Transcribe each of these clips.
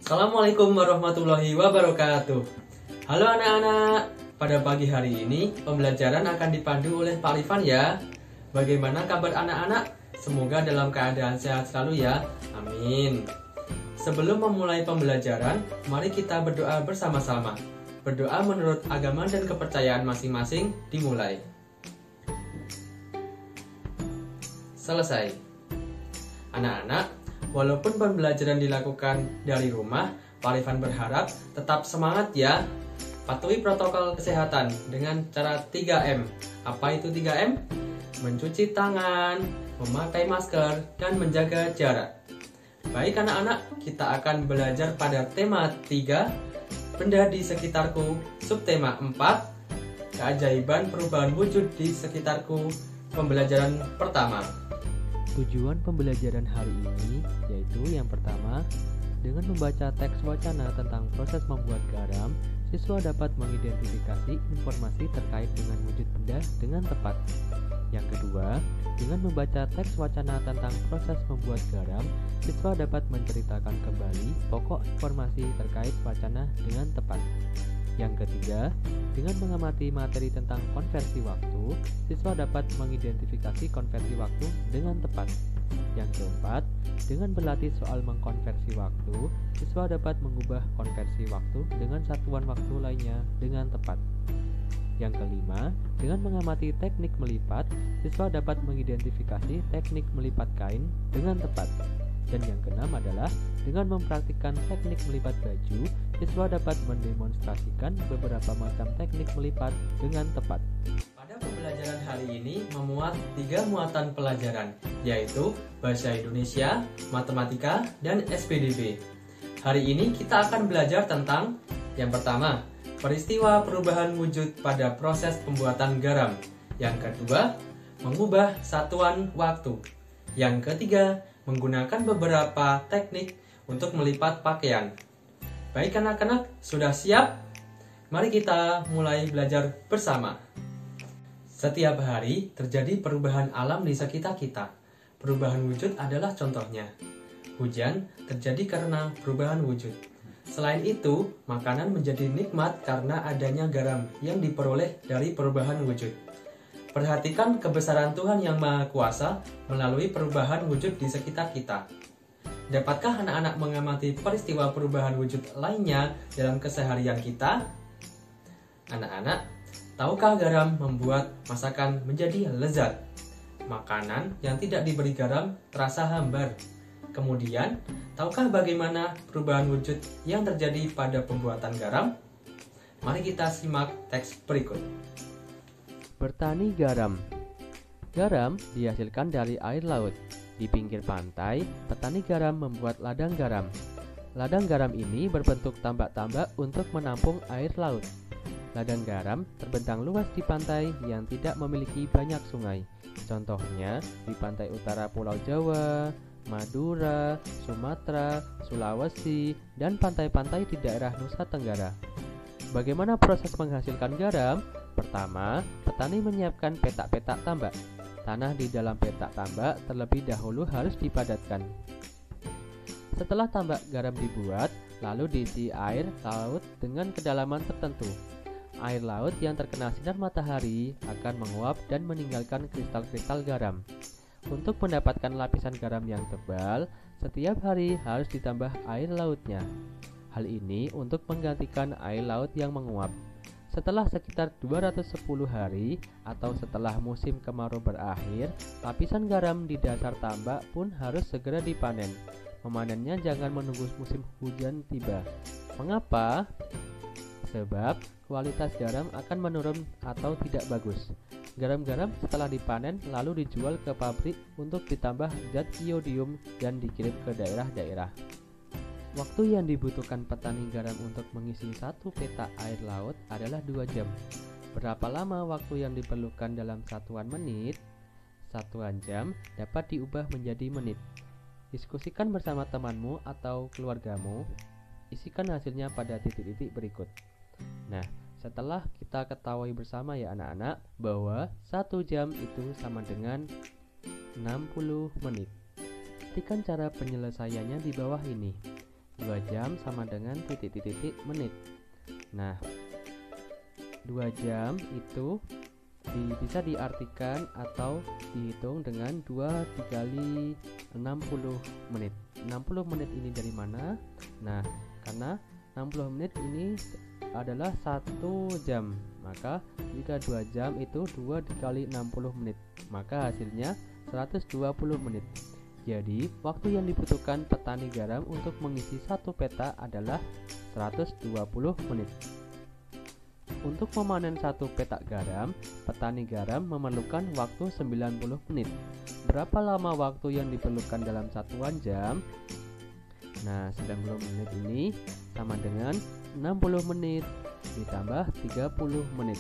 Assalamualaikum warahmatullahi wabarakatuh. Halo anak-anak, pada pagi hari ini pembelajaran akan dipandu oleh Pak Rifan ya. Bagaimana kabar anak-anak? Semoga dalam keadaan sehat selalu ya. Amin. Sebelum memulai pembelajaran, mari kita berdoa bersama-sama. Berdoa menurut agama dan kepercayaan masing-masing dimulai. Selesai. Anak-anak, walaupun pembelajaran dilakukan dari rumah, Pak Rifan berharap tetap semangat ya. Patuhi protokol kesehatan dengan cara 3M. Apa itu 3M? Mencuci tangan, memakai masker, dan menjaga jarak. Baik anak-anak, kita akan belajar pada tema 3, benda di sekitarku, subtema 4, keajaiban perubahan wujud di sekitarku, pembelajaran pertama. Tujuan pembelajaran hari ini yaitu yang pertama, dengan membaca teks wacana tentang proses membuat garam, siswa dapat mengidentifikasi informasi terkait dengan wujud benda dengan tepat. Yang kedua, dengan membaca teks wacana tentang proses membuat garam, siswa dapat menceritakan kembali pokok informasi terkait wacana dengan tepat. Yang ketiga, dengan mengamati materi tentang konversi waktu, siswa dapat mengidentifikasi konversi waktu dengan tepat. Yang keempat, dengan berlatih soal mengkonversi waktu, siswa dapat mengubah konversi waktu dengan satuan waktu lainnya dengan tepat. Yang kelima, dengan mengamati teknik melipat, siswa dapat mengidentifikasi teknik melipat kain dengan tepat. Dan yang keenam adalah dengan mempraktikkan teknik melipat baju, siswa dapat mendemonstrasikan beberapa macam teknik melipat dengan tepat. Pada pembelajaran hari ini memuat 3 muatan pelajaran, yaitu Bahasa Indonesia, Matematika, dan SPDB. Hari ini kita akan belajar tentang yang pertama, peristiwa perubahan wujud pada proses pembuatan garam. Yang kedua, mengubah satuan waktu. Yang ketiga, menggunakan beberapa teknik untuk melipat pakaian. Baik anak-anak, sudah siap? Mari kita mulai belajar bersama. Setiap hari terjadi perubahan alam di sekitar kita. Perubahan wujud adalah contohnya. Hujan terjadi karena perubahan wujud. Selain itu, makanan menjadi nikmat karena adanya garam yang diperoleh dari perubahan wujud. Perhatikan kebesaran Tuhan yang Maha Kuasa melalui perubahan wujud di sekitar kita. Dapatkah anak-anak mengamati peristiwa perubahan wujud lainnya dalam keseharian kita? Anak-anak, tahukah garam membuat masakan menjadi lezat? Makanan yang tidak diberi garam terasa hambar. Kemudian, tahukah bagaimana perubahan wujud yang terjadi pada pembuatan garam? Mari kita simak teks berikut. Bertani garam. Garam dihasilkan dari air laut. Di pinggir pantai, petani garam membuat ladang garam. Ladang garam ini berbentuk tambak-tambak untuk menampung air laut. Ladang garam terbentang luas di pantai yang tidak memiliki banyak sungai. Contohnya di pantai utara Pulau Jawa, Madura, Sumatera, Sulawesi, dan pantai-pantai di daerah Nusa Tenggara. Bagaimana proses menghasilkan garam? Pertama, petani menyiapkan petak-petak tambak. Tanah di dalam petak tambak terlebih dahulu harus dipadatkan. Setelah tambak garam dibuat, lalu diisi air laut dengan kedalaman tertentu. Air laut yang terkena sinar matahari akan menguap dan meninggalkan kristal-kristal garam. Untuk mendapatkan lapisan garam yang tebal, setiap hari harus ditambah air lautnya. Hal ini untuk menggantikan air laut yang menguap. Setelah sekitar 210 hari atau setelah musim kemarau berakhir, lapisan garam di dasar tambak pun harus segera dipanen. Memanennya jangan menunggu musim hujan tiba. Mengapa? Sebab kualitas garam akan menurun atau tidak bagus. Garam-garam setelah dipanen lalu dijual ke pabrik untuk ditambah zat iodium dan dikirim ke daerah-daerah. Waktu yang dibutuhkan petani garam untuk mengisi satu petak air laut adalah 2 jam. Berapa lama waktu yang diperlukan dalam satuan menit? Satuan jam dapat diubah menjadi menit. Diskusikan bersama temanmu atau keluargamu. Isikan hasilnya pada titik-titik berikut. Nah, setelah kita ketahui bersama ya anak-anak bahwa 1 jam itu sama dengan 60 menit. Perhatikan cara penyelesaiannya di bawah ini. 2 jam sama dengan titik-titik menit. Nah, 2 jam itu bisa diartikan atau dihitung dengan 2 dikali 60 menit. 60 menit ini dari mana? Nah, karena 60 menit ini adalah 1 jam, maka jika 2 jam itu 2 dikali 60 menit, maka hasilnya 120 menit. Jadi, waktu yang dibutuhkan petani garam untuk mengisi satu peta adalah 120 menit. Untuk memanen satu petak garam, petani garam memerlukan waktu 90 menit. Berapa lama waktu yang diperlukan dalam satuan jam? Nah, 90 menit ini sama dengan 60 menit ditambah 30 menit.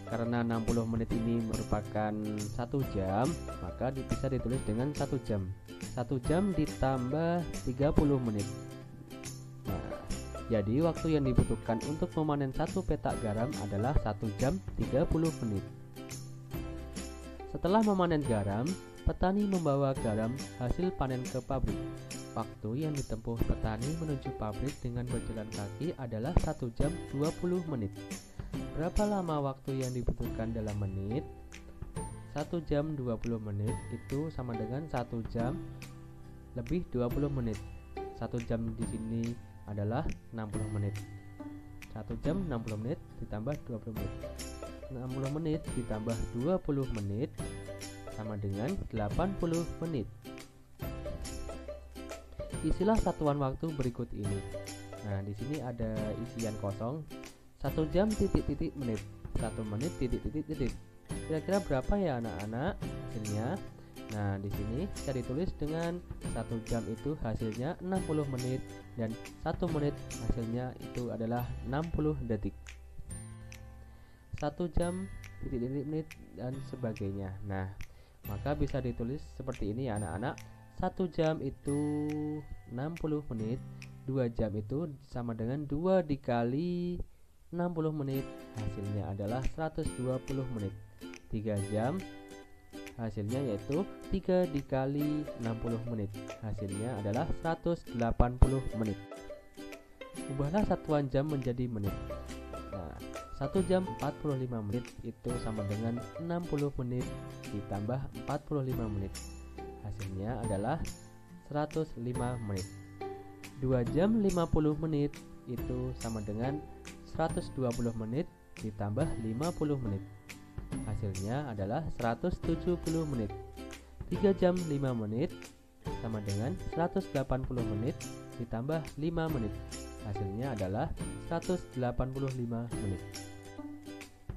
Karena 60 menit ini merupakan 1 jam, maka bisa ditulis dengan 1 jam. 1 jam ditambah 30 menit. Jadi waktu yang dibutuhkan untuk memanen satu petak garam adalah 1 jam 30 menit. Setelah memanen garam, petani membawa garam hasil panen ke pabrik. Waktu yang ditempuh petani menuju pabrik dengan berjalan kaki adalah 1 jam 20 menit. Berapa lama waktu yang dibutuhkan dalam menit? 1 jam 20 menit itu sama dengan 1 jam lebih 20 menit. 1 jam di sini adalah 60 menit. 1 jam 60 menit ditambah 20 menit. 60 menit ditambah 20 menit sama dengan 80 menit. Isilah satuan waktu berikut ini. Nah, di sini ada isian kosong. 1 jam titik-titik menit. 1 menit titik-titik. Kira-kira berapa ya anak-anak hasilnya? Nah, di sini bisa ditulis dengan 1 jam itu hasilnya 60 menit dan 1 menit hasilnya itu adalah 60 detik. 1 jam titik-titik menit dan sebagainya. Nah, maka bisa ditulis seperti ini ya anak-anak. 1 jam itu 60 menit, 2 jam itu sama dengan 2 dikali 60 menit, hasilnya adalah 120 menit. 3 jam hasilnya yaitu 3 dikali 60 menit, hasilnya adalah 180 menit. Ubahlah satuan jam menjadi menit. Nah, 1 jam 45 menit itu sama dengan 60 menit ditambah 45 menit, hasilnya adalah 105 menit. 2 jam 50 menit itu sama dengan 120 menit ditambah 50 menit, hasilnya adalah 170 menit. 3 jam 5 menit sama dengan 180 menit ditambah 5 menit, hasilnya adalah 185 menit.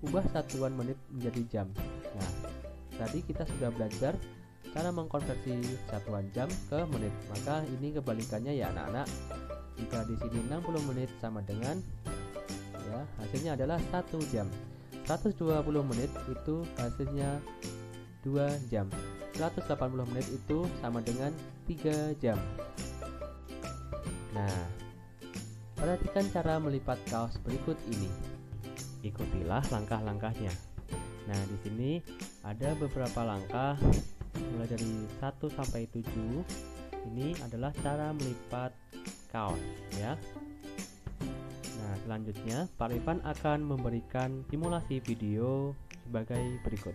Ubah satuan menit menjadi jam. Nah, tadi kita sudah belajar cara mengkonversi satuan jam ke menit. Maka ini kebalikannya ya anak-anak. Jika di sini 60 menit sama dengan hasilnya adalah 1 jam. 120 menit itu hasilnya 2 jam. 180 menit itu sama dengan 3 jam. Nah, perhatikan cara melipat kaos berikut ini. Ikutilah langkah-langkahnya. Nah, di sini ada beberapa langkah mulai dari 1 sampai 7. Ini adalah cara melipat kaos ya. Nah, selanjutnya Pak Rifan akan memberikan simulasi video sebagai berikut.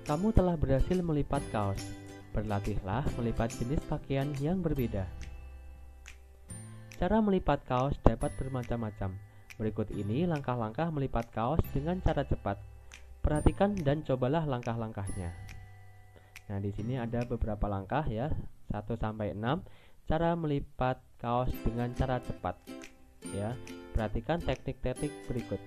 Kamu telah berhasil melipat kaos. Berlatihlah melipat jenis pakaian yang berbeda. Cara melipat kaos dapat bermacam-macam. Berikut ini langkah-langkah melipat kaos dengan cara cepat. Perhatikan dan cobalah langkah-langkahnya. Nah, di sini ada beberapa langkah ya, 1 sampai 6, cara melipat kaos dengan cara cepat. Ya, perhatikan teknik-teknik berikut.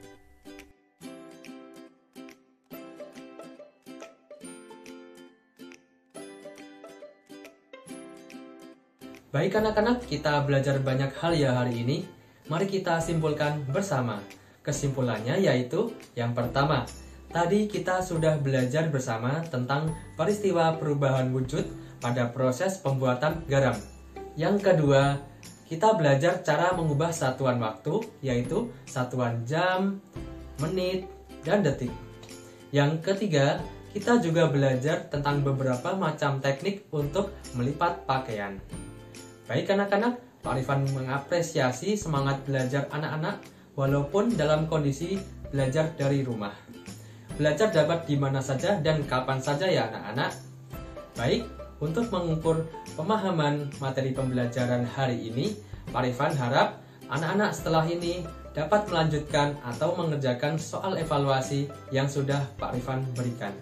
Baik anak-anak, kita belajar banyak hal ya hari ini. Mari kita simpulkan bersama. Kesimpulannya yaitu yang pertama, tadi kita sudah belajar bersama tentang peristiwa perubahan wujud pada proses pembuatan garam. Yang kedua, kita belajar cara mengubah satuan waktu, yaitu satuan jam, menit, dan detik. Yang ketiga, kita juga belajar tentang beberapa macam teknik untuk melipat pakaian. Baik anak-anak, Pak Rifan mengapresiasi semangat belajar anak-anak walaupun dalam kondisi belajar dari rumah. Belajar dapat di mana saja dan kapan saja ya anak-anak. Baik, untuk mengukur pemahaman materi pembelajaran hari ini, Pak Rifan harap anak-anak setelah ini dapat melanjutkan atau mengerjakan soal evaluasi yang sudah Pak Rifan berikan.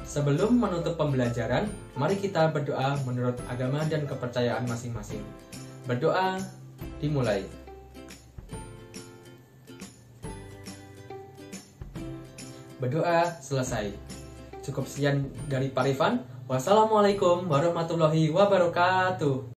Sebelum menutup pembelajaran, mari kita berdoa menurut agama dan kepercayaan masing-masing. Berdoa dimulai. Berdoa selesai. Cukup sekian dari Pak Rifan. Wassalamualaikum warahmatullahi wabarakatuh.